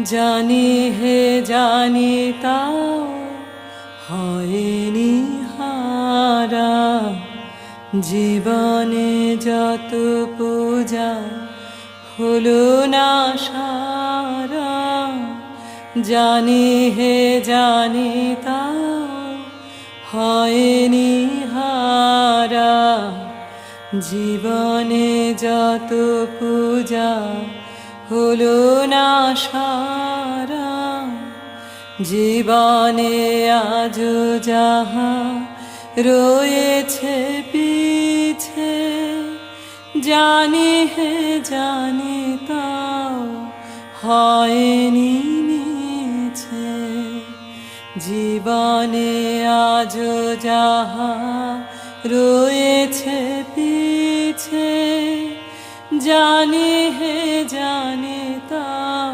জানি হে জানি তাও হয়নি হারা, জীবনে যত পূজা হলো না সারা। জানি হে জানি তাও হয়নি হারা, জীবনে যত পূজা হলো না সারা। জীবনে আজ যাহা রয়েছে পিছে, জানি হে জানি তাও হয়নি মিছে। জীবনে আজ যাহা রয়েছে পিছে, জানি হে জানি